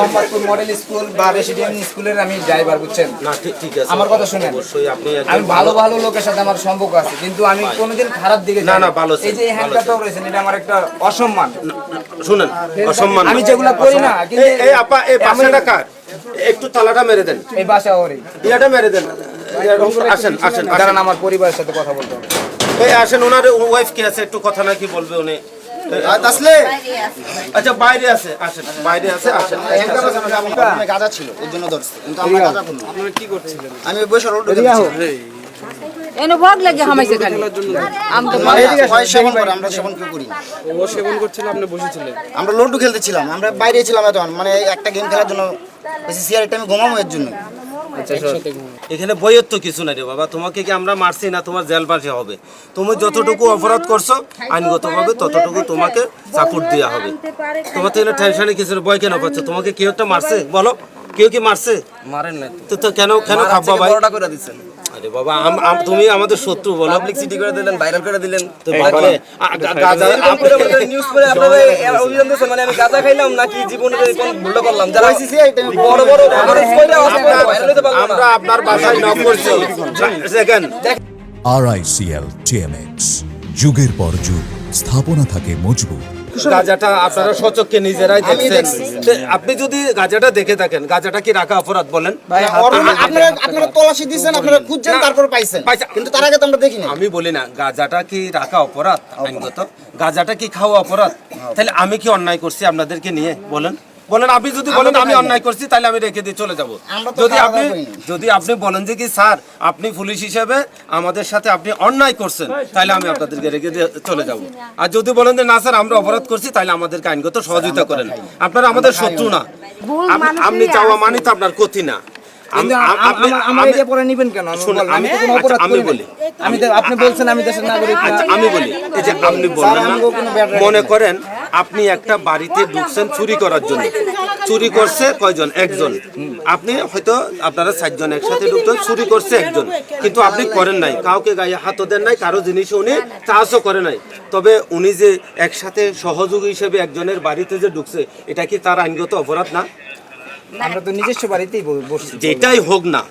Mohammadpur model school বা resident স্কুলের আমি ড্রাইভার, বুঝছেন? না ঠিক আছে, আমার কথা শুনেন, অবশ্যই আপনি আমি ভালো ভালো লোকের সাথে আমার সম্পর্ক আছে, কিন্তু আমি কোনোদিন খারাপ দিকে না ভালো। এই যে হ্যান্ডকাটাও রয়েছেন, এটা আমার একটা অসম্মান। শুনেন, অসম্মান আমি যেগুলো করি না, কিন্তু এই আপা এই বাসাটা কার? একটু তালাটা মেরে দেন, এই বাসা ওরে ইয়াটা মেরে দেন। আসেন আসেন দাঁড়ান, আমার পরিবারের সাথে কথা বলতে হবে। এই আসেন, ওনার ওয়াইফ কি আছে একটু কথা না কি বলবে উনি? আসলে আচ্ছা বাইরে আছে, আসেন বাইরে আছে, আসেন। আমার গাঁজা ছিল এর জন্য ধরছে, কিন্তু আমরা গাঁজা করলাম। আপনারা কি করছিলেন? আমি বসে রোড এনে ভোগ লাগে হামাইছে খালি আমরা সেবন করে, আমরা সেবন কেউ করি না। ও সেবন করছিল, আপনি বসেছিলেন? আমরা লুডু খেলতেছিলাম, আমরা বাইরে ছিলাম তখন, মানে একটা গেম খেলার জন্য সিআরটা আমি ঘুমাবো এর জন্য। এখানে বইয়ের তো কিছু নাই রে বাবা, তোমাকে কি আমরা মারছি না তোমার জেলবাসী হবে? তুমি যতটুকু অপরাধ করছো আইনগতভাবে ততটুকু তোমাকে সাপোর্ট দেওয়া হবে। তোমার তো এখানে টেনশনে কিছু ভয় কেন পাচ্ছ? তোমাকে কেউ একটা মারছে বলো, কেউ কি মারছে? মারেন না তো কেন কেন খাবো ভাই? বড়টা করে দিচ্ছেন। আরে বাবা তুমি আমাদের শত্রু বলো, পাবলিক সিটি করে দিলেন, ভাইরাল করে দিলেন। তো বাবা গাজা নিউজ করে আপনারা অভিযান দিয়েছেন, মানে আমি গাঁজা খাইলাম নাকি জীবনে কোন ভুল করলাম? যারা বড় বড় আমরা আপনার বাসায় নক করছি। দেখেন RICL TMX, যুগের পর যুগ স্থাপনা থাকে মজবুত। গাজাটা আপনারা সচক্ষে নিজেরাই দেখছেন। আপনি যদি গাজাটা দেখে থাকেন, গাজাটা কি রাখা অপরাধ বলেন? আপনারা তল্লাশি দিচ্ছেন, আপনারা খুঁজছেন, তারপর পাইছেন, কিন্তু তার আগে তো আমরা দেখিনি। আমি বলি না গাজাটা কি রাখা অপরাধ আইনগত? গাজাটা কি খাওয়া অপরাধ? তাহলে আমি কি অন্যায় করছি আপনাদেরকে নিয়ে? বলেন বলেন, আপনি যদি বলেন আমি অন্যায় করছি তাহলে আমি রেখে দিয়ে চলে যাব। যদি আপনি বলেন যে কি স্যার আপনি পুলিশ হিসেবে আমাদের সাথে আপনি অন্যায় করছেন, তাহলে আমি আপনাদেরকে রেখে দিয়ে চলে যাব। আর যদি বলেন যে না স্যার আমরা অপরাধ করছি, তাহলে আমাদেরকে আইনগত সহযোগিতা করেন। আপনারা আমাদের শত্রু না, আপনি চাওয়া মানে তো আপনার ক্ষতি না। আপনি বলছেন আমি দেশের নাগরিক, আমি বলি এই যে আপনি বললেন না, মনে করেন আপনি একটা বাড়িতে ঢুকছেন চুরি করার জন্য। চুরি করছে কয়জন? একজন। আপনি হয়তো আপনারা 4 জন একসাথে ঢুকতেন, চুরি করছে একজন, কিন্তু আপনি করেন নাই, কাউকে গায়ে হাতও দেন নাই, কারো জিনিস উনি চাষও করে নাই। তবে উনি যে একসাথে সহযোগী হিসেবে একজনের বাড়িতে যে ঢুকছে, এটা কি তার আইনগত অপরাধ না? আমরা তো নিজস্ব বাড়িতেই বসছি। যেটাই হোক না,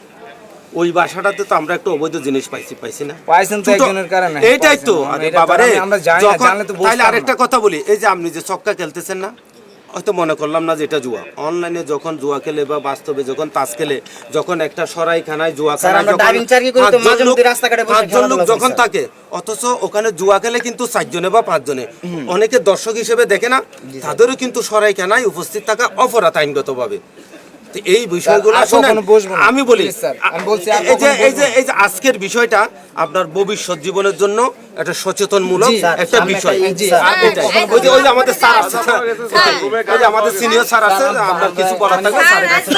ওই বাসাটাতে তো আমরা একটা অবৈধ জিনিস পাইছি না? পাইছেন তো একজনের কারণে। এইটাই তো। আরে বাবারে, আমরা জানি না, জানলে তো তাহলে আরেকটা কথা বলি, এই যে আপনি যে চক্কা খেলতেছেন না, হয়তো মনে করলাম না যে এটা জুয়া। অনলাইনে যখন জুয়া খেলে বা বাস্তবে যখন তাস খেলে, যখন একটা সরাইখানায় জুয়া খেলা যখন থাকে, অথচ ওখানে জুয়া খেলে কিন্তু 4 জনে বা 5 জনে, অনেকে দর্শক হিসেবে দেখে না, তাদেরও কিন্তু সরাইখানায় উপস্থিত থাকা অপরাধ আইনগতভাবে। এই বিষয়গুলো আমি বলি, এই যে আজকের বিষয়টা আপনার ভবিষ্যৎ জীবনের জন্য একটা সচেতনমূলক একটা বিষয়। ওই যে আমাদের স্যার আছে, ওই যে আমাদের সিনিয়র স্যার আছে, আপনার কিছু বলার থাকলে স্যারের কাছে